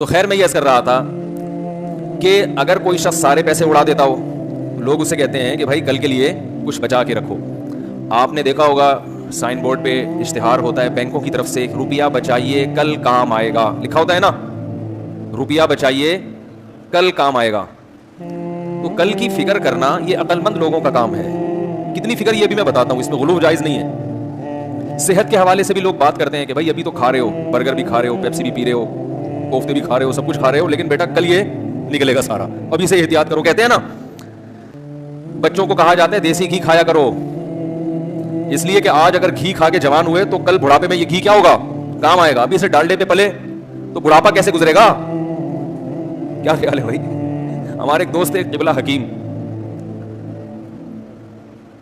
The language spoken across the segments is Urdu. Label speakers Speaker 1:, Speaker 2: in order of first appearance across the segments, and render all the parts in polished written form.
Speaker 1: تو خیر میں یہ عرض کر رہا تھا کہ اگر کوئی شخص سارے پیسے اڑا دیتا ہو، لوگ اسے کہتے ہیں کہ بھائی کل کے لیے کچھ بچا کے رکھو. آپ نے دیکھا ہوگا سائن بورڈ پہ اشتہار ہوتا ہے بینکوں کی طرف سے، روپیہ بچائیے کل کام آئے گا، لکھا ہوتا ہے نا، روپیہ بچائیے کل کام آئے گا. تو کل کی فکر کرنا یہ عقل مند لوگوں کا کام ہے. کتنی فکر یہ بھی میں بتاتا ہوں، اس میں غلو جائز نہیں ہے. صحت کے حوالے سے بھی لوگ بات کرتے ہیں کہ بھائی ابھی تو کھا رہے ہو، برگر بھی کھا رہے ہو، پیپسی بھی پی رہے ہو، کوفتے بھی کھا رہے ہو، سب کچھ کھا رہے ہو، لیکن بیٹا کل یہ نکلے گا سارا، ابھی سے احتیاط کرو. کہتے ہیں نا بچوں کو کہا جاتا ہے دیسی گھی کھایا کرو، اس لیے کہ آج اگر گھی کھا کے جوان ہوئے تو کل بڑھاپے میں یہ گھی کیا ہوگا، کام آئے گا. ابھی سے ڈالڈے پہ پلے تو بڑھاپا کیسے گزرے گا؟ کیا خیال ہے بھائی؟ ہمارے ایک دوست ایک قبلہ حکیم،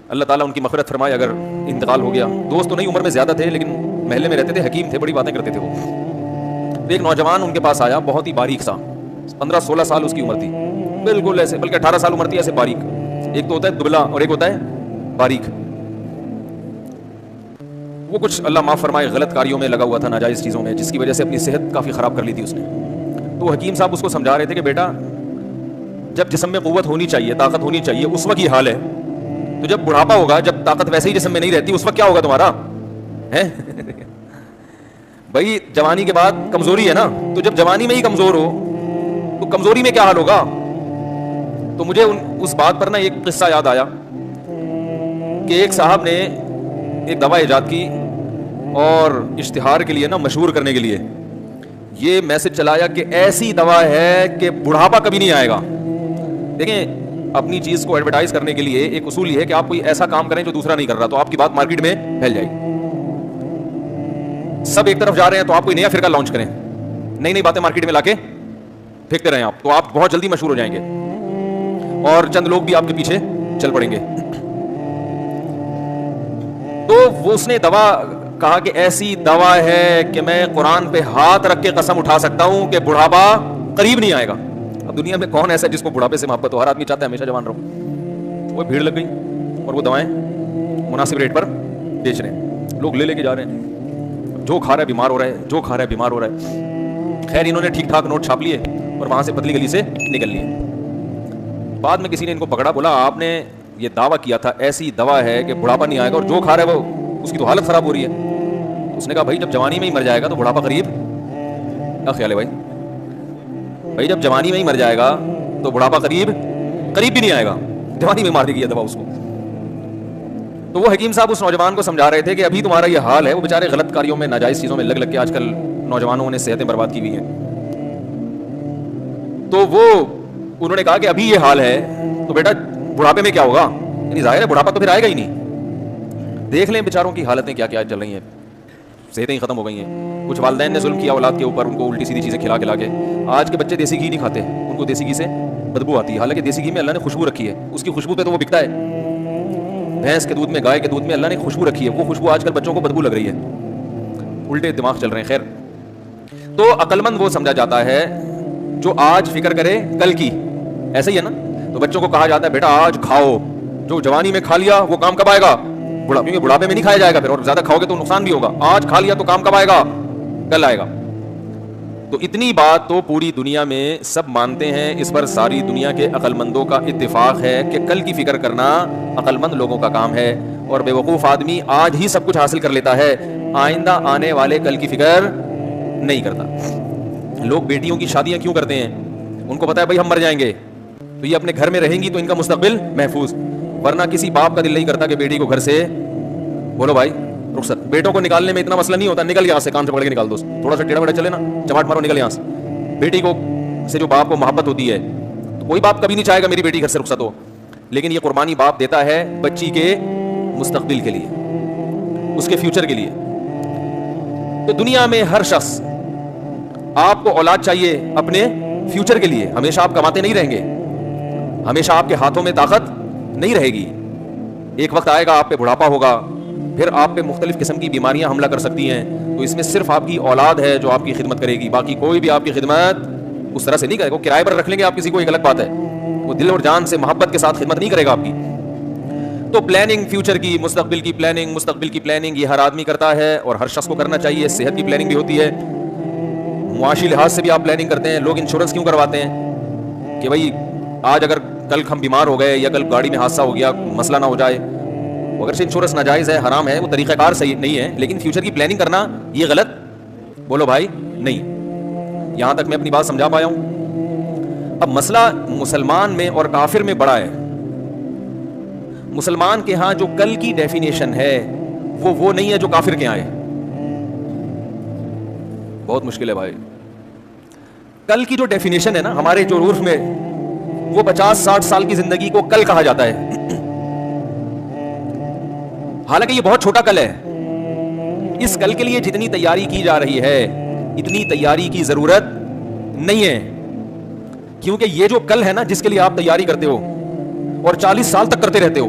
Speaker 1: اللہ تعالیٰ ان کی مغفرت فرمائے، اگر انتقال ہو گیا. دوست تو نہیں، عمر میں زیادہ تھے لیکن محلے میں رہتے تھے، حکیم تھے، بڑی باتیں کرتے تھے. وہ ایک نوجوان ان کے پاس آیا، بہت ہی باریک سا، 15-16 سال اس کی عمر تھی، بالکل ایسے، بلکہ 18 سال عمر تھی، ایسے باریک. ایک تو ہوتا ہے دبلا اور ایک ہوتا ہے باریک. وہ کچھ اللہ معاف فرمائے غلط کاریوں میں لگا ہوا تھا، ناجائز چیزوں میں، جس کی وجہ سے اپنی صحت کافی خراب کر لی تھی اس نے. تو حکیم صاحب اس کو سمجھا رہے تھے کہ بیٹا جب جسم میں قوت ہونی چاہیے، طاقت ہونی چاہیے، اس وقت یہ حال ہے. تو جب بڑھاپا ہوگا، جب طاقت ویسے ہی جسم میں نہیں رہتی، اس وقت کیا ہوگا تمہارا ہے؟ بھائی جوانی کے بعد کمزوری ہے نا، تو جب جوانی میں ہی کمزور ہو تو کمزوری میں کیا حال ہوگا؟ تو مجھے اس بات پر نا ایک قصہ یاد آیا کہ ایک صاحب نے ایک دوا ایجاد کی اور اشتہار کے لیے نا مشہور کرنے کے لیے یہ میسج چلایا کہ ایسی دوا ہے کہ بڑھاپا کبھی نہیں آئے گا. دیکھیں اپنی چیز کو ایڈورٹائز کرنے کے لیے ایک اصول یہ ہے کہ آپ کوئی ایسا کام کریں جو دوسرا نہیں کر رہا، تو آپ کی بات مارکیٹ میں پھیل جائے گی. سب ایک طرف جا رہے ہیں تو آپ کوئی نیا فرقہ لانچ کریں، نئی نئی باتیں مارکیٹ میں لا کے پھینکتے رہیں آپ، تو آپ بہت جلدی مشہور ہو جائیں گے اور چند لوگ بھی آپ کے پیچھے چل پڑیں گے. تو وہ اس نے دوا کہا کہ ایسی دوا ہے کہ میں قرآن پہ ہاتھ رکھ کے قسم اٹھا سکتا ہوں کہ بڑھاپا قریب نہیں آئے گا. اب دنیا میں کون ایسا ہے جس کو بڑھاپے سے محبت ہو؟ ہر آدمی چاہتا ہے ہمیشہ جوان رہو. وہ بھیڑ لگ گئی اور وہ دوائیں مناسب ریٹ پر بیچ رہے ہیں، لوگ لے کے جا رہے ہیں، جو کھا رہا ہے بیمار ہو رہا ہے، جو کھا رہا ہے بیمار ہو رہا ہے. خیر انہوں نے ٹھیک ٹھاک نوٹ چھاپ لیے اور وہاں سے پتلی گلی سے نکل لیے. بعد میں کسی نے ان کو پکڑا، بولا آپ نے یہ دعویٰ کیا تھا ایسی دوا ہے کہ بڑھاپا نہیں آئے گا، اور جو کھا رہا ہے وہ اس کی تو حالت خراب ہو رہی ہے. اس نے کہا بھائی جب جوانی میں ہی مر جائے گا تو بڑھاپا قریب، کیا خیال ہے بھائی؟ بھائی جب جوانی میں ہی مر جائے گا تو بڑھاپا قریب بھی نہیں آئے گا، جوانی میں مار دے گی یہ دوا اس کو. تو وہ حکیم صاحب اس نوجوان کو سمجھا رہے تھے کہ ابھی تمہارا یہ حال ہے. وہ بیچارے غلط کاریوں میں، ناجائز چیزوں میں لگ کے آج کل نوجوانوں نے صحتیں برباد کی ہوئی ہیں. تو وہ انہوں نے کہا کہ ابھی یہ حال ہے تو بیٹا بڑھاپے میں کیا ہوگا؟ یعنی ظاہر ہے بڑھاپا تو پھر آئے گا ہی نہیں. دیکھ لیں بیچاروں کی حالتیں کیا کیا چل رہی ہیں، صحتیں ہی ختم ہو گئی ہیں. کچھ والدین نے ظلم کیا اولاد کے اوپر، ان کو الٹی سیدھی چیزیں کھلا کے. آج کے بچے دیسی گھی نہیں کھاتے، ان کو دیسی گھی سے بدبو آتی ہے، حالانکہ دیسی گھی میں اللہ نے خوشبو رکھی ہے، اس کی خوشبو پہ تو وہ بکتا ہے. بھینس کے دودھ میں، گائے کے دودھ میں اللہ نے خوشبو رکھی ہے، وہ خوشبو آج کل بچوں کو بدبو لگ رہی ہے، الٹے دماغ چل رہے ہیں. خیر تو عقل مند وہ سمجھا جاتا ہے جو آج فکر کرے کل کی. ایسا ہی ہے نا، تو بچوں کو کہا جاتا ہے بیٹا آج کھاؤ، جو جوانی میں کھا لیا وہ کام کب آئے گا؟ کیونکہ بڑھاپے میں نہیں کھایا جائے گا پھر، اور زیادہ کھاؤ گے تو نقصان بھی ہوگا. آج کھا لیا تو کام کب آئے گا؟ کل آئے گا. تو اتنی بات تو پوری دنیا میں سب مانتے ہیں، اس پر ساری دنیا کے عقل مندوں کا اتفاق ہے کہ کل کی فکر کرنا عقل مند لوگوں کا کام ہے، اور بے وقوف آدمی آج ہی سب کچھ حاصل کر لیتا ہے، آئندہ آنے والے کل کی فکر نہیں کرتا. لوگ بیٹیوں کی شادیاں کیوں کرتے ہیں؟ ان کو پتا ہے بھائی ہم مر جائیں گے تو یہ اپنے گھر میں رہیں گی تو ان کا مستقبل محفوظ. ورنہ کسی باپ کا دل نہیں کرتا کہ بیٹی کو گھر سے بولو بھائی رخصت. بیٹوں کو نکالنے میں اتنا مسئلہ نہیں ہوتا، نکل یہاں سے، کان سے پکڑ کے نکال دو، تھوڑا سا ٹیڑھا بیڑھا چلے نا، چماٹ مارو، نکل یہاں سے. بیٹی کو سے جو باپ کو محبت ہوتی ہے تو کوئی باپ کبھی نہیں چاہے گا میری بیٹی گھر سے رخصت ہو، لیکن یہ قربانی باپ دیتا ہے بچی کے مستقبل کے لیے، اس کے فیوچر کے لیے. تو دنیا میں ہر شخص، آپ کو اولاد چاہیے اپنے فیوچر کے لیے. ہمیشہ آپ کماتے نہیں رہیں گے، ہمیشہ آپ کے ہاتھوں میں طاقت نہیں رہے گی. ایک وقت آئے گا آپ پہ بڑھاپا ہوگا، پھر آپ پہ مختلف قسم کی بیماریاں حملہ کر سکتی ہیں. تو اس میں صرف آپ کی اولاد ہے جو آپ کی خدمت کرے گی، باقی کوئی بھی آپ کی خدمت اس طرح سے نہیں کرے گا. وہ کرائے پر رکھ لیں گے آپ کسی کو، ایک الگ بات ہے، وہ دل اور جان سے محبت کے ساتھ خدمت نہیں کرے گا آپ کی. تو پلاننگ، فیوچر کی، مستقبل کی پلاننگ یہ ہر آدمی کرتا ہے اور ہر شخص کو کرنا چاہیے. صحت کی پلاننگ بھی ہوتی ہے، معاشی لحاظ سے بھی آپ پلاننگ کرتے ہیں. لوگ انشورنس کیوں کرواتے ہیں کہ بھائی آج اگر کل ہم بیمار ہو گئے یا کل گاڑی میں حادثہ ہو گیا, مسئلہ نہ ہو جائے. اگرچہ انشورنس ناجائز ہے, حرام ہے, وہ طریقہ کار صحیح نہیں ہے, لیکن فیوچر کی پلاننگ کرنا یہ غلط بولو بھائی نہیں. یہاں تک میں اپنی بات سمجھا پایا ہوں. اب مسئلہ مسلمان میں اور کافر میں بڑا ہے. مسلمان کے ہاں جو کل کی ڈیفینیشن ہے وہ نہیں ہے جو کافر کے ہاں ہے. بہت مشکل ہے بھائی. کل کی جو ڈیفینیشن ہے نا ہمارے جو عرف میں, وہ 50-60 سال کی زندگی کو کل کہا جاتا ہے. حالانکہ یہ بہت چھوٹا کل ہے. اس کل کے لیے جتنی تیاری کی جا رہی ہے اتنی تیاری کی ضرورت نہیں ہے, کیونکہ یہ جو کل ہے نا جس کے لیے آپ تیاری کرتے ہو اور 40 سال تک کرتے رہتے ہو,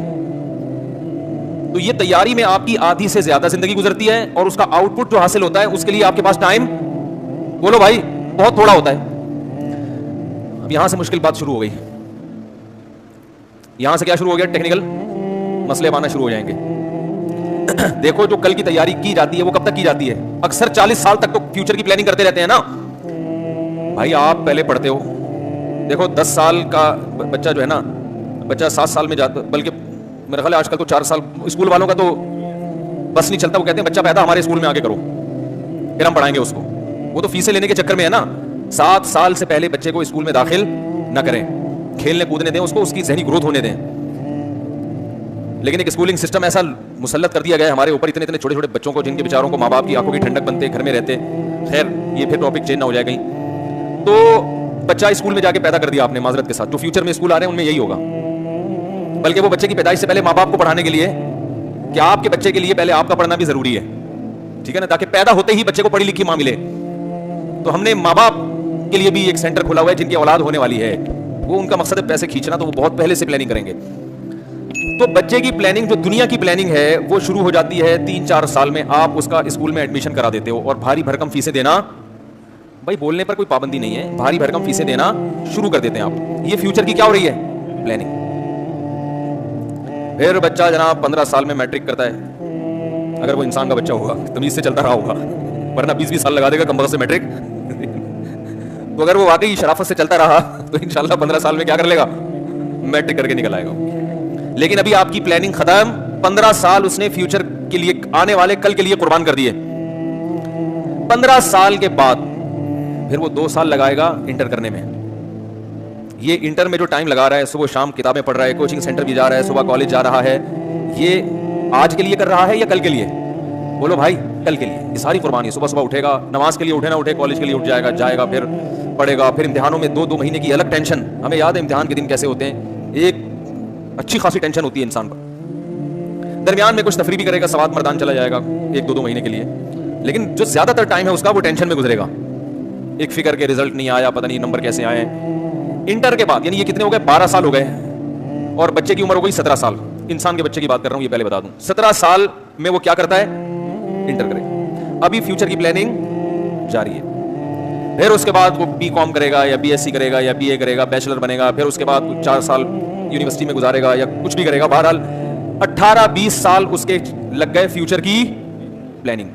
Speaker 1: تو یہ تیاری میں آپ کی آدھی سے زیادہ زندگی گزرتی ہے, اور اس کا آؤٹ پٹ جو حاصل ہوتا ہے اس کے لیے آپ کے پاس ٹائم بولو بھائی بہت تھوڑا ہوتا ہے. اب یہاں سے مشکل بات شروع ہو گئی. یہاں سے کیا شروع ہو گیا؟ ٹیکنیکل مسئلے آنا شروع ہو جائیں گے. دیکھو جو کل کی تیاری کی جاتی ہے وہ کب تک کی جاتی ہے؟ اکثر 40 سال تک تو فیوچر کی پلاننگ کرتے رہتے ہیں نا بھائی. آپ پہلے پڑھتے ہو, دیکھو 10 سال کا بچہ جو ہے نا, بچہ 7 سال میں جاتا, بلکہ میرا خیال ہے آج کل تو 4 سال اسکول والوں کا تو بس نہیں چلتا. وہ کہتے ہیں بچہ پیدا ہمارے اسکول میں آگے کرو پھر ہم پڑھائیں گے اس کو. وہ تو فیسیں لینے کے چکر میں ہے نا. 7 سال سے پہلے بچے کو اسکول میں داخل نہ کریں, کھیلنے کودنے دیں اس کو, اس کی ذہنی گروتھ ہونے دیں. لیکن ایک اسکولنگ سسٹم ایسا مسلط کر دیا گیا ہے ہمارے اوپر, اتنے چھوٹے چھوٹے بچوں کو جن کے بیچاروں کو ماں باپ کی آنکھوں کی ٹھنڈک بنتے, گھر میں رہتے. خیر یہ پھر ٹاپک چینج نہ ہو جائے کہیں. تو بچہ اسکول میں جا کے پیدا کر دیا آپ نے معذرت کے ساتھ. جو فیوچر میں اسکول آ رہے ہیں ان میں یہی ہوگا, بلکہ وہ بچے کی پیدائش سے پہلے ماں باپ کو پڑھانے کے لیے کہ آپ کے بچے کے لیے پہلے آپ کا پڑھنا بھی ضروری ہے, ٹھیک ہے نا, تاکہ پیدا ہوتے ہی بچے کو پڑھی لکھی ماں ملے. تو ہم نے ماں باپ کے لیے بھی ایک سینٹر کھولا ہوا ہے جن کی اولاد ہونے والی ہے. وہ ان کا مقصد ہے پیسے کھینچنا, تو وہ بہت پہلے سے پلاننگ کریں گے. تو بچے کی پلاننگ جو دنیا کی پلاننگ ہے وہ شروع ہو جاتی ہے 3-4 سال میں. آپ اس کا اسکول میں ایڈمیشن کرا دیتے ہو اور بھاری بھرکم فیسیں دینا, بھائی بولنے پر کوئی پابندی نہیں ہے, بھاری بھرکم فیسیں دینا شروع کر دیتے ہیں آپ. یہ فیوچر کی کیا ہو رہی ہے؟ پلاننگ. پھر بچہ جناب 15 سال میں میٹرک کرتا ہے, اگر وہ انسان کا بچہ ہوگا, تمیز سے چلتا رہا ہوگا, ورنہ 20-20 سال لگا دے گا کم وقت سے میٹرک. تو اگر وہ واقعی شرافت سے چلتا رہا تو انشاءاللہ 15 سال میں کیا کر لے گا؟ میٹرک کر کے نکل آئے گا. لیکن ابھی آپ کی پلاننگ ختم, 15 سال اس نے فیوچر کے لیے, آنے والے کل کے لیے قربان کر دیے. 15 سال کے بعد پھر وہ 2 سال لگائے گا انٹر کرنے میں. یہ انٹر میں جو ٹائم لگا رہا ہے, صبح شام کتابیں پڑھ رہا ہے, کوچنگ سینٹر بھی جا رہا ہے, صبح کالج جا رہا ہے, یہ آج کے لیے کر رہا ہے یا کل کے لیے؟ بولو بھائی کل کے لیے. یہ ساری قربانی. صبح صبح اٹھے گا, نماز کے لیے اٹھے نہ اٹھے, کالج کے لیے اٹھ جائے گا, پھر پڑھے گا, پھر امتحانوں میں 2 مہینے کی الگ ٹینشن. ہمیں یاد ہے امتحان کے دن کیسے ہوتے ہیں, ایک اچھی خاصی ٹینشن ہوتی ہے انسان پر. درمیان میں کچھ تفریح بھی کرے گا, سواد مردان چلا جائے گا 1-2 مہینے کے لیے, لیکن جو زیادہ تر ٹائم ہے اس کا وہ ٹینشن میں گزرے گا. ایک فکر کے رزلٹ نہیں آیا, پتہ نہیں نمبر کیسے آئے. انٹر کے بعد یعنی یہ کتنے ہو گئے؟ 12 سال ہو گئے, اور بچے کی عمر ہو گئی 17 سال. انسان کے بچے کی بات کر رہا ہوں, یہ پہلے بتا دوں. 17 سال میں وہ کیا کرتا ہے؟ انٹر کرے. ابھی فیوچر کی پلاننگ جاری ہے. پھر اس کے بعد وہ BCom کرے گا یا BSc کرے گا یا BA کرے گا, بیچلر بنے گا. پھر اس کے بعد 4 سال یونیورسٹی میں گزارے گا یا کچھ بھی کرے گا. بہرحال 18-20 سال اس کے لگ گئے فیوچر کی پلاننگ.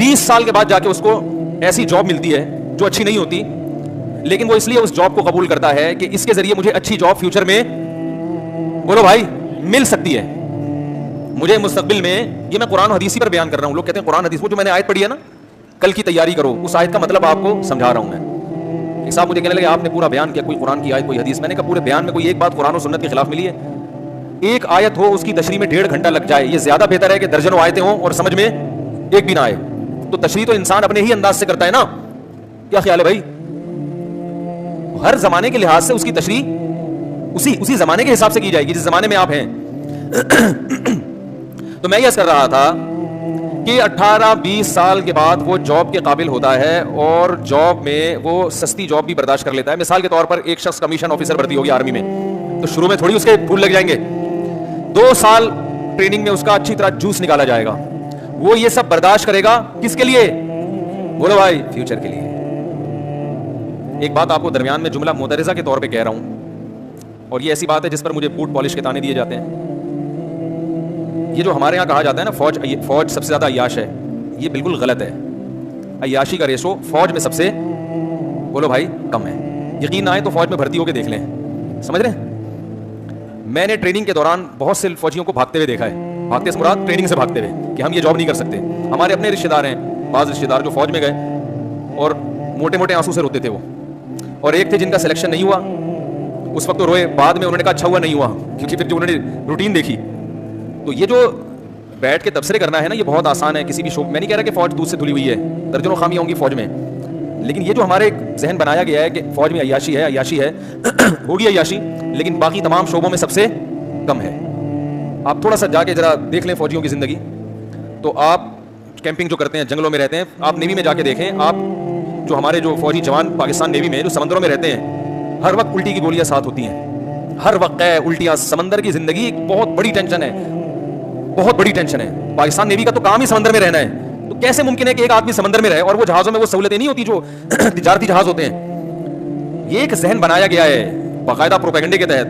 Speaker 1: 20 سال کے بعد جا کے اس کو ایسی جاب ملتی ہے جو اچھی نہیں ہوتی, لیکن وہ اس لیے اس جاب کو قبول کرتا ہے کہ اس کے ذریعے مجھے اچھی جاب فیوچر میں بولو بھائی مل سکتی ہے. مجھے مستقبل میں, یہ میں قرآن و حدیث پر بیان کر رہا ہوں. لوگ کہتے ہیں قرآن حدیث, وہ جو میں نے آیت پڑھی ہے نا, کل کی تیاری کرو, اس آیت کا مطلب آپ کو سمجھا رہا ہوں میں. ایک صاحب مجھے کہنے لگے آپ نے پورا بیان کیا, کوئی قرآن کی آیت کوئی حدیث. میں نے کہا پورے بیان میں کوئی ایک بات قرآن و سنت کے خلاف ملی ہے؟ ایک آیت ہو اس کی تشریح میں 1.5 گھنٹہ لگ جائے, یہ زیادہ بہتر ہے کہ درجنوں آیتیں ہوں اور سمجھ میں ایک بھی نہ آئے. تو تشریح تو انسان اپنے ہی انداز سے کرتا ہے نا. کیا خیال ہے بھائی؟ ہر زمانے کے لحاظ سے اس کی تشریح اسی زمانے کے حساب سے کی جائے گی جس زمانے میں آپ ہیں. تو میں یہ کر رہا تھا کہ 18-20 سال کے بعد وہ جاب کے قابل ہوتا ہے, اور جاب میں وہ سستی جاب بھی برداشت کر لیتا ہے. مثال کے طور پر ایک شخص کمیشن آفیسر بھرتی ہوگی آرمی میں, تو شروع میں تھوڑی اس کے پھول لگ جائیں گے. 2 سال ٹریننگ میں اس کا اچھی طرح جوس نکالا جائے گا. وہ یہ سب برداشت کرے گا کس کے لیے؟ بولو بھائی فیوچر کے لیے. ایک بات آپ کو درمیان میں جملہ مترجہ کے طور پہ کہہ رہا ہوں, اور یہ ایسی بات ہے جس پر مجھے بوٹ پالش کے تانے دیے جاتے ہیں. یہ جو ہمارے یہاں کہا جاتا ہے نا فوج سب سے زیادہ عیاش ہے, یہ بالکل غلط ہے. عیاشی کا ریشو فوج میں سب سے بولو بھائی کم ہے. یقین نہ آئے تو فوج میں بھرتی ہو کے دیکھ لیں. سمجھ رہے ہیں؟ میں نے ٹریننگ کے دوران بہت سے فوجیوں کو بھاگتے ہوئے دیکھا ہے. بھاگتے سے مراد ٹریننگ سے بھاگتے ہوئے کہ ہم یہ جاب نہیں کر سکتے. ہمارے اپنے رشتے دار ہیں, بعض رشتے دار جو فوج میں گئے اور موٹے موٹے آنسو سے روتے تھے وہ, اور ایک تھے جن کا سلیکشن نہیں ہوا. اس وقت تو روئے, بعد میں انہوں نے کہا اچھا ہوا نہیں ہوا, کیونکہ پھر جو انہوں نے روٹین دیکھی. تو یہ جو بیٹھ کے تبصرے کرنا ہے نا, یہ بہت آسان ہے کسی بھی شو. میں نہیں کہہ رہا کہ فوج دودھ سے دھلی ہوئی ہے, درجنوں خامیاں ہوں گی فوج میں, لیکن یہ جو ہمارے ایک ذہن بنایا گیا ہے کہ فوج میں عیاشی ہے, عیاشی ہے ہوگی عیاشی, لیکن باقی تمام شعبوں میں سب سے کم ہے. آپ تھوڑا سا جا کے ذرا دیکھ لیں فوجیوں کی زندگی, تو آپ کیمپنگ جو کرتے ہیں, جنگلوں میں رہتے ہیں, آپ نیوی میں جا کے دیکھیں. آپ جو ہمارے جو فوجی جوان پاکستان نیوی میں جو سمندروں میں رہتے ہیں, ہر وقت الٹی کی گولیاں ساتھ ہوتی ہیں, ہر وقت ہے الٹیاں. سمندر کی زندگی ایک بہت بڑی ٹینشن ہے, بہت بڑی ٹینشن ہے. پاکستان نیوی کا تو کام ہی سمندر میں رہنا ہے. تو کیسے ممکن ہے کہ ایک آدمی سمندر میں رہے اور وہ جہازوں میں وہ سہولتیں نہیں ہوتی جو تجارتی جہاز ہوتے ہیں. یہ ایک ذہن بنایا گیا ہے باقاعدہ پروپیگنڈے کے تحت,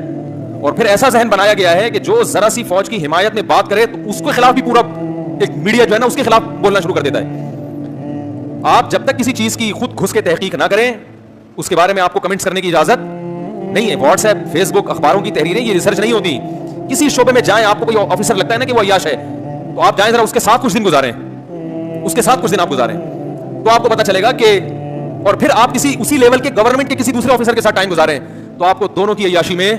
Speaker 1: اور پھر ایسا ذہن بنایا گیا ہے کہ جو ذرا سی فوج کی حمایت میں بات کرے تو اس کے خلاف بھی پورا ایک میڈیا جو ہے نا اس کے خلاف بولنا شروع کر دیتا ہے. آپ جب تک کسی چیز کی خود گھس کے تحقیق نہ کریں, اس کے بارے میں آپ کو کمنٹس کرنے کی اجازت نہیں ہے. واٹس ایپ, فیس بک, اخباروں کی تحریریں یہ ریسرچ نہیں ہوتی. کسی شعبے میں جائیں, آپ کو کوئی آفیسر لگتا ہے نا کہ وہ عیاش ہے, تو آپ جائیں ذرا اس کے ساتھ کچھ دن گزاریں, اس کے ساتھ کچھ دن آپ گزاریں, تو آپ کو پتا چلے گا کہ, اور پھر آپ کسی اسی لیول کے گورنمنٹ کے کسی دوسرے آفیسر کے ساتھ ٹائم گزاریں, تو آپ کو دونوں کی عیاشی میں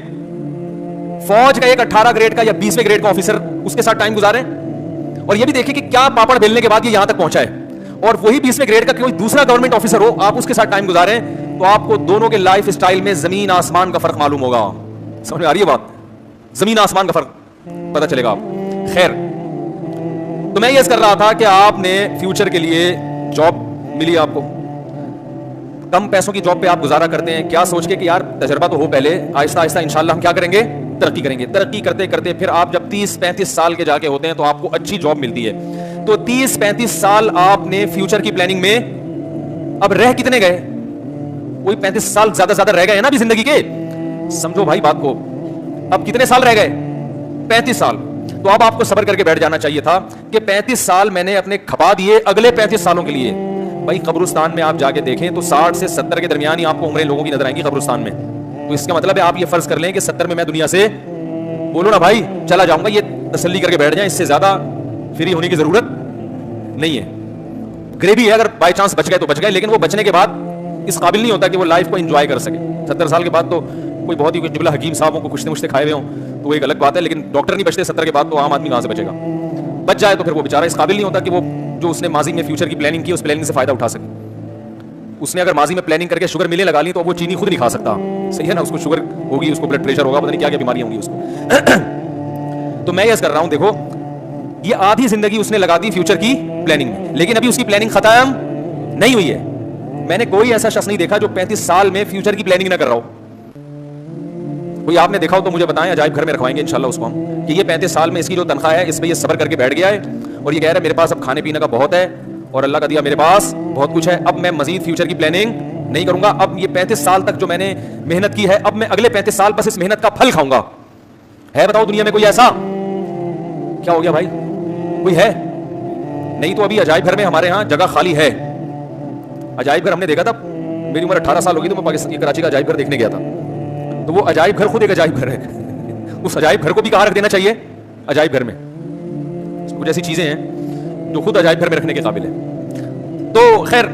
Speaker 1: فوج کا ایک 18 گریڈ کا یا 20ویں گریڈ کا آفیسر اس کے ساتھ ٹائم گزاریں, اور یہ بھی دیکھیں کہ کیا پاپڑ بیلنے کے بعد یہ یہاں تک پہنچا ہے, اور وہی 20ویں گریڈ کا کوئی دوسرا گورنمنٹ آفیسر ہو, آپ اس کے ساتھ ٹائم گزاریں, تو آپ کو دونوں کے لائف اسٹائل میں زمین آسمان کا فرق معلوم ہوگا. سمجھ میں آ رہی ہے بات؟ زمین آسمان کا فرق پتا چلے گا آپ. خیر, تو میں یہ کر رہا تھا کہ آپ نے فیوچر کے لیے جاب ملی, آپ کو کم پیسوں کی جاب پہ آپ گزارا کرتے ہیں, کیا سوچ کے کہ یار تجربہ تو ہو پہلے, آہستہ آہستہ انشاءاللہ ہم کیا کریں گے, ترقی کریں گے. ترقی کرتے کرتے پھر آپ جب 30-35 سال کے جا کے ہوتے ہیں تو آپ کو اچھی جاب ملتی ہے. تو 30-35 سال آپ نے فیوچر کی پلاننگ میں, اب رہ کتنے گئے, کوئی 35 سال زیادہ زیادہ رہ گئے ہیں نا ابھی زندگی کے. سمجھو بھائی بات کو, اب کتنے سال رہ گئے, 35 سال. تو اب آپ کو صبر کر کے بیٹھ جانا چاہیے تھا کہ 35 سال میں نے اپنے کھپا دیے اگلے 35 سالوں کے لیے. بھائی قبرستان میں آپ جا کے دیکھیں تو 60 سے 70 کے درمیان ہی آپ کو عمریں لوگوں کی نظر آئیں گی قبرستان میں. تو اس کا مطلب ہے آپ یہ فرض کر لیں کہ 70 میں میں دنیا سے بولو نا بھائی چلا جاؤں گا, یہ تسلی کر کے بیٹھ جائیں, اس سے زیادہ فری ہونے کی ضرورت نہیں ہے. گریوی ہے, اگر بائی چانس بچ گئے تو بچ گئے, لیکن وہ بچنے کے بعد اس قابل نہیں ہوتا کہ وہ لائف کو انجوائے کر سکے. 70 سال کے بعد تو کوئی بہت ہی جبلا حکیم صاحبوں کو کچھ مشتے کھائے ہوئے ہوں تو وہ ایک الگ بات ہے, لیکن ڈاکٹر نہیں بچتے 70 کے بعد, تو عام آدمی کہاں سے بچے گا. بچ جائے تو پھر وہ بیچارہ اس قابل نہیں ہوتا کہ وہ جو اس نے ماضی میں فیوچر کی پلاننگ کی اس پلاننگ سے فائدہ اٹھا سکے. اس نے اگر ماضی میں پلاننگ کر کے شوگر ملیں لگا لی تو وہ چینی خود نہیں کھا سکتا. صحیح ہے نا, اس کو شوگر ہوگی, اس کو بلڈ پریشر ہوگا, پتہ نہیں کیا کیا بیماریاں ہوں گی اس کو. تو میں یہ کر رہا ہوں, دیکھو یہ آدھی زندگی اس نے لگا دی فیوچر کی پلاننگ میں, لیکن ابھی اس کی پلاننگ ختم نہیں ہوئی ہے. میں نے کوئی ایسا شخص نہیں دیکھا جو 35 سال میں فیوچر کی پلاننگ نہ کر رہا ہو. کوئی آپ نے دیکھا ہو تو مجھے بتائیں, عجائب گھر میں رکھوائیں گے انشاءاللہ اس کو ہم, کہ یہ 35 سال میں اس کی جو تنخواہ ہے اس پہ یہ صبر کر کے بیٹھ گیا ہے, اور یہ کہہ رہا ہے میرے پاس اب کھانے پینے کا بہت ہے اور اللہ کا دیا میرے پاس بہت کچھ ہے, اب میں مزید فیوچر کی پلاننگ نہیں کروں گا. اب یہ 35 سال تک جو میں نے محنت کی ہے, اب میں اگلے 35 سال بس اس محنت کا پھل کھاؤں گا. ہے بتاؤ دنیا میں کوئی ایسا؟ کیا ہو گیا بھائی, کوئی ہے نہیں؟ تو ابھی عجائب گھر میں ہمارے ہاں جگہ خالی ہے. عجائب گھر ہم نے دیکھا تھا, میری عمر 18 سال ہوگی تو میں پاکستان کراچی کا عجائب گھر دیکھنے گیا تھا. تو وہ عجائب گھر خود ایک عجائب گھر ہے. اس عجائب گھر کو بھی کہاں رکھ دینا چاہیے, عجائب گھر میں. کچھ ایسی چیزیں ہیں جو خود عجائب گھر میں رکھنے کے قابل ہیں. تو خیر,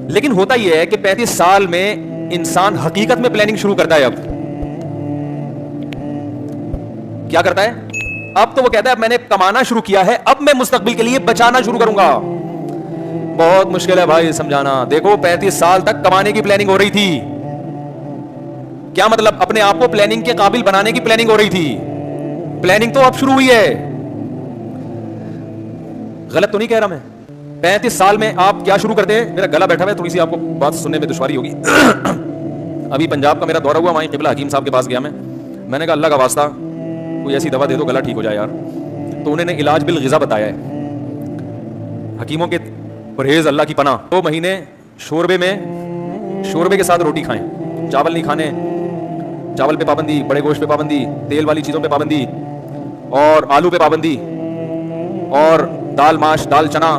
Speaker 1: لیکن ہوتا یہ ہے کہ 35 سال میں انسان حقیقت میں پلاننگ شروع کرتا ہے. اب کیا کرتا ہے, اب تو وہ کہتا ہے اب میں نے کمانا شروع کیا ہے, اب میں مستقبل کے لیے بچانا شروع کروں گا. بہت مشکل ہے بھائی سمجھانا. دیکھو 35 سال تک کمانے کی پلاننگ ہو رہی تھی. کیا مطلب, اپنے آپ کو پلاننگ کے قابل بنانے کی پلاننگ ہو رہی تھی. پلاننگ تو اب شروع ہوئی ہے. غلط تو نہیں کہہ رہا میں؟ 35 سال میں آپ کیا شروع کرتے ہیں؟ میرا گلا بیٹھا ہوا ہے, تھوڑی سی آپ کو بات سننے میں دشواری ہوگی. ابھی پنجاب کا میرا دورہ ہوا, وہیں قبلہ حکیم صاحب کے پاس گیا میں نے کہا اللہ کا واسطہ کوئی ایسی دوا دے دو گلا ٹھیک ہو جائے یار. تو انہوں نے علاج بالغذا بتایا ہے. حکیموں کے پرہیز اللہ کی پناہ. 2 مہینے شوربے کے ساتھ روٹی کھائیں, چاول نہیں کھانے, چاول پہ پابندی, بڑے گوشت پہ پابندی, تیل والی چیزوں پہ پابندی, اور آلو پہ پابندی, اور دال ماش, دال چنا,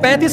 Speaker 1: 35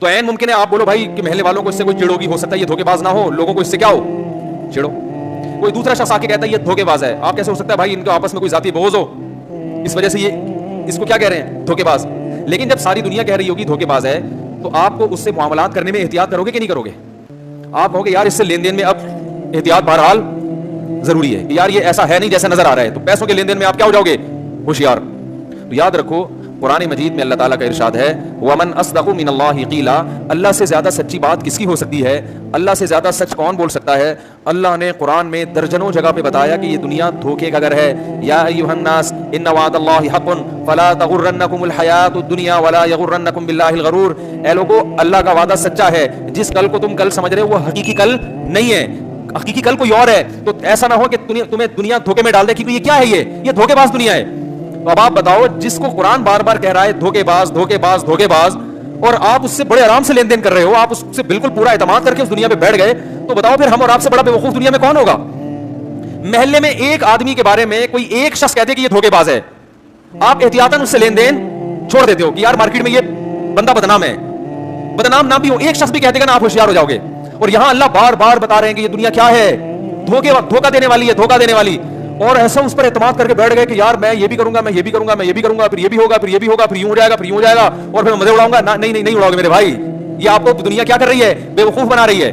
Speaker 1: تو عین ممکن ہے آپ بولو بھائی کہ محلے والوں کو اس سے کوئی چڑ ہوگی, ہو سکتا ہے یہ دھوکے باز نہ ہو, لوگوں کو اس سے کیا ہو, چڑو. کوئی دوسرا شخص آ کے کہتا ہے یہ دھوکے باز ہے, آپ کیسے ہو سکتا ہے بھائی ان کے آپس میں کوئی ذاتی بغض ہو, اس وجہ سے یہ اس کو کیا کہہ رہے ہیں, دھوکے باز. لیکن جب ساری دنیا کہہ رہی ہوگی دھوکے باز ہے, تو آپ کو اس سے معاملات کرنے میں احتیاط کرو گے کہ نہیں کرو گے؟ آپ کہو گے یار اس سے لین دین میں اب احتیاط بہرحال ضروری ہے کہ یار یہ ایسا ہے نہیں جیسا نظر آ رہا ہے, تو پیسوں کے لین دین میں آپ کیا ہو جاؤ گے, ہوشیار. تو یاد رکھو قرآن مجید میں اللہ تعالیٰ کا ارشاد ہے وَمَنْ أَصْدَقُ مِنَ اللَّهِ قِيلًا, اللہ سے زیادہ سچی بات کس کی ہو سکتی ہے, اللہ سے زیادہ سچ کون بول سکتا ہے. اللہ نے قرآن میں درجنوں جگہ پہ بتایا کہ یہ دنیا دھوکے کا گھر ہے. یا ایھا الناس ان وعد اللہ حق فلا تغرنکم الحیات الدنیا ولا یغرنکم باللہ الغرور. اے لوگو اللہ کا وعدہ سچا ہے, جس کل کو تم کل سمجھ رہے ہو وہ حقیقی کل نہیں ہے, حقیقی کل کوئی اور ہے. تو ایسا نہ ہو کہ تمہیں دنیا دھوکے میں ڈال دے کہ یہ کیا ہے, یہ دھوکے باز دنیا ہے. تو اب آپ بتاؤ جس کو قرآن بار بار کہہ رہا ہے دھوکے باز دھوکے باز دھوکے باز, اور آپ اس سے بڑے آرام سے لین دین کر رہے ہو, آپ اس سے بالکل پورا اعتماد کر کے اس دنیا پہ بیٹھ گئے, تو بتاؤ پھر ہم اور آپ سے بڑا بیوقوف دنیا میں کون ہوگا؟ محلے میں ایک آدمی کے بارے میں کوئی ایک شخص کہتے کہ یہ دھوکے باز ہے, آپ احتیاطاً اس سے لین دین چھوڑ دیتے ہو کہ یار مارکیٹ میں یہ بندہ بدنام ہے. بدنام نہ بھی ہو, ایک شخص بھی کہتے گا نا آپ ہوشیار ہو جاؤ گے. اور یہاں اللہ بار بار بتا رہے ہیں کہ یہ دنیا کیا ہے, دھوکہ دینے والی ہے, دھوکہ دینے والی. اور ایسا اس پر اعتماد کر کے بیٹھ گئے کہ یار میں یہ بھی کروں گا, میں یہ بھی کروں گا, میں یہ بھی کروں گا, پھر یہ بھی ہوگا, پھر یہ بھی ہوگا, پھر یوں ہو جائے گا, پھر یوں ہو جائے گا, اور پھر میں مزے اڑاؤں گا. نہیں اڑاؤ گے میرے بھائی, یہ آپ کو دنیا کیا کر رہی ہے, بیوقوف بنا رہی ہے.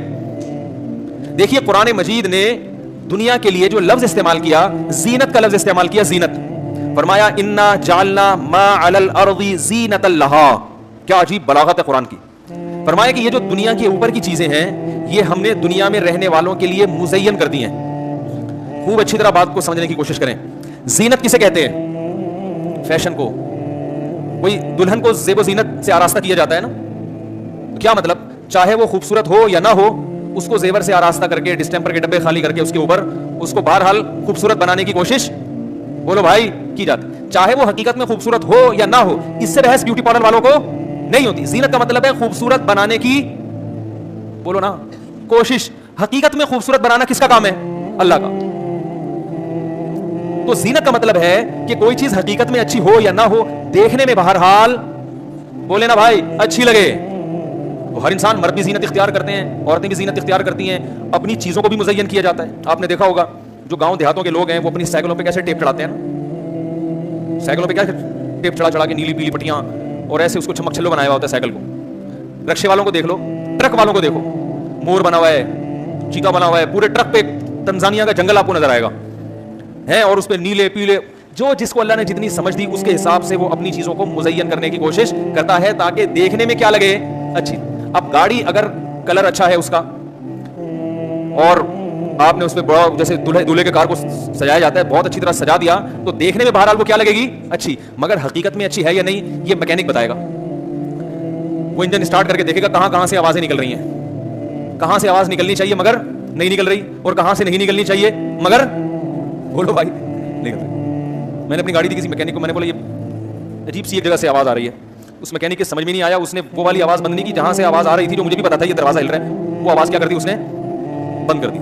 Speaker 1: دیکھیے قرآن مجید نے دنیا کے لیے جو لفظ استعمال کیا, زینت کا لفظ استعمال کیا, زینت. فرمایا انا جعلنا ما علی الارض زینۃ لہا. کیا عجیب بلاغت ہے قرآن کی. فرمایا کہ یہ جو دنیا کے اوپر کی چیزیں ہیں یہ ہم نے دنیا میں رہنے والوں کے لیے مزین کر دی ہیں. خوب اچھی طرح بات کو سمجھنے کی کوشش کریں. زینت کسے کہتے ہیں؟ فیشن کو. کوئی دلہن کو زیب و زینت سے آراستہ کیا جاتا ہے نا, کیا مطلب, چاہے وہ خوبصورت ہو یا نہ ہو, اس کو زیور سے آراستہ کر کے ڈسٹمپر کے ڈبے خالی کر کے اس کے اوپر اس کو بہرحال خوبصورت بنانے کی کوشش, بولو بھائی, کی جاتی. چاہے وہ حقیقت میں خوبصورت ہو یا نہ ہو, اس سے بحث بیوٹی پارلر والوں کو نہیں ہوتی. زینت کا مطلب ہے خوبصورت بنانے کی, بولو نا, کوشش. حقیقت میں خوبصورت بنانا کس کا کام ہے؟ اللہ کا. تو زینت کا مطلب ہے کہ کوئی چیز حقیقت میں اچھی ہو یا نہ ہو, دیکھنے میں بہرحال, بولے نا بھائی, اچھی لگے. تو ہر انسان, مرد بھی زینت اختیار کرتے ہیں, عورتیں بھی زینت اختیار کرتی ہیں, اپنی چیزوں کو بھی مزین کیا جاتا ہے. آپ نے دیکھا ہوگا جو گاؤں دیہاتوں کے لوگ ہیں وہ اپنی سائیکلوں پہ کیسے ٹیپ چڑھاتے ہیں نا, سائیکلوں پہ کیا ٹیپ چڑھا کے نیلی پیلی پٹیاں اور ایسے اس کو چمک چھلو بنایا ہوا ہوتا ہے سائیکل کو. رکشے والوں کو دیکھ لو, ٹرک والوں کو دیکھو, مور بنا ہوا ہے, چیتا بنا ہوا ہے, پورے ٹرک پہ تنزانیہ کا جنگل آپ کو نظر آئے گا ہے, اور اس پہ نیلے پیلے, جو جس کو اللہ نے جتنی سمجھ دی اس کے حساب سے وہ اپنی چیزوں کو مزین کرنے کی کوشش کرتا ہے تاکہ دیکھنے میں کیا لگے, اچھی. اب گاڑی اگر کلر اچھا ہے اس کا, اور آپ نے اس پہ بڑا جیسے دولہے کے کار کو سجایا جاتا ہے, بہت اچھی طرح سجا دیا, تو دیکھنے میں بہرحال وہ کیا لگے گی, اچھی. مگر حقیقت میں اچھی ہے یا نہیں یہ میکینک بتائے گا. وہ انجن اسٹارٹ کر کے دیکھے گا کہاں سے آوازیں نکل رہی ہیں, کہاں سے آواز نکلنی چاہیے مگر نہیں نکل رہی, اور کہاں سے نہیں نکلنی چاہیے مگر, بولو بھائی, نکل رہی. میں نے اپنی گاڑی دی کسی میکینک کو, میں نے بولا یہ عجیب سی ایک جگہ سے آواز آ رہی ہے. اس میکینک کے سمجھ میں نہیں آیا, اس نے وہ والی آواز بند نہیں کی جہاں سے آواز آ رہی تھی, جو مجھے بھی پتا تھا یہ دروازہ ہل رہا ہے, وہ آواز کیا کر دی اس نے, بند کر دی.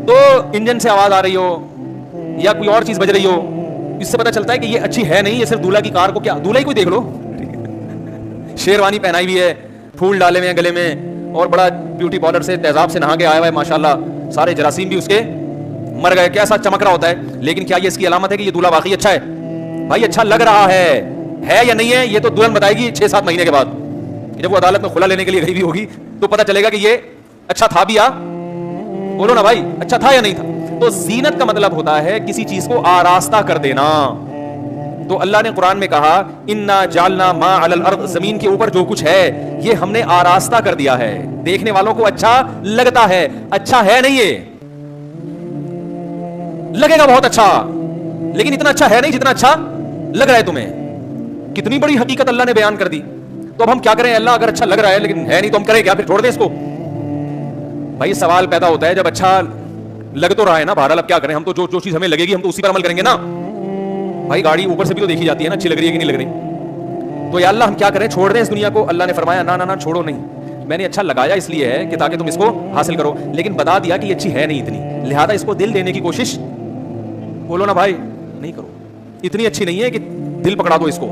Speaker 1: تو انجن سے آواز آ رہی ہو یا کوئی اور چیز بج رہی ہو, اس سے پتا چلتا ہے کہ یہ اچھی ہے نہیں, یہ صرف دولہا کی کار کو, کیا دولہا ہی کوئی دیکھ لو, شیروانی پہنائی ہوئی ہے, پھول ڈالے ہوئے ہیں گلے میں, اور بڑا بیوٹی پارلر سے تیزاب سے نہا کے آیا ہوا ہے ماشاءاللہ, سارے جراثیم بھی اس کے مر گئے, کیسا چمک رہا ہوتا ہے. لیکن کیا یہ اس کی علامت ہے کہ یہ دولہا واقعی اچھا ہے؟ بھائی اچھا لگ رہا ہے یا نہیں ہے, یہ تو دلہن بتائے گی 6-7 مہینے کے بعد. جب وہ عدالت میں کھلا لینے کے لیے گئی بھی ہوگی تو پتہ چلے گا کہ یہ اچھا تھا بھی, یا بولو نا بھائی, اچھا تھا یا نہیں تھا. تو زینت کا مطلب ہوتا ہے کسی چیز کو آراستہ کر دینا. تو اللہ نے قرآن میں کہا انا جعلنا ما علی الارض, زمین کے اوپر جو کچھ ہے یہ ہم نے آراستہ کر دیا ہے, دیکھنے والوں کو اچھا لگتا ہے. اچھا ہے نہیں, یہ لگے گا بہت اچھا, لیکن اتنا اچھا ہے نہیں جتنا اچھا لگ رہا ہے تمہیں. کتنی بڑی حقیقت اللہ نے بیان کر دی. تو اب ہم کیا کریں, اللہ اگر اچھا لگ رہا ہے لیکن ہے نہیں تو ہم کریں کیا, پھر چھوڑ دیں اس کو. بھائی سوال پیدا ہوتا ہے جب اچھا لگ تو رہا ہے نا, بہرحال اب کیا کریں, ہم تو جو چیز ہمیں لگے گی ہم تو اسی پر عمل کریں گے نا. بھائی گاڑی اوپر سے بھی تو دیکھی جاتی ہے نا, اچھی لگ رہی ہے کہ نہیں لگ رہی. تو یا اللہ ہم کیا کریں, چھوڑ دیں اس دنیا کو. اللہ نے فرمایا نہ چھوڑو نہیں, میں نے اچھا لگایا اس لیے ہے کہ تاکہ تم اس کو حاصل کرو, لیکن بتا دیا کہ یہ اچھی ہے نہیں اتنی, لہذا اس کو دل دینے کی کوشش, بولو نا بھائی, نہیں کرو. اتنی اچھی نہیں ہے کہ دل پکڑا دو اس کو.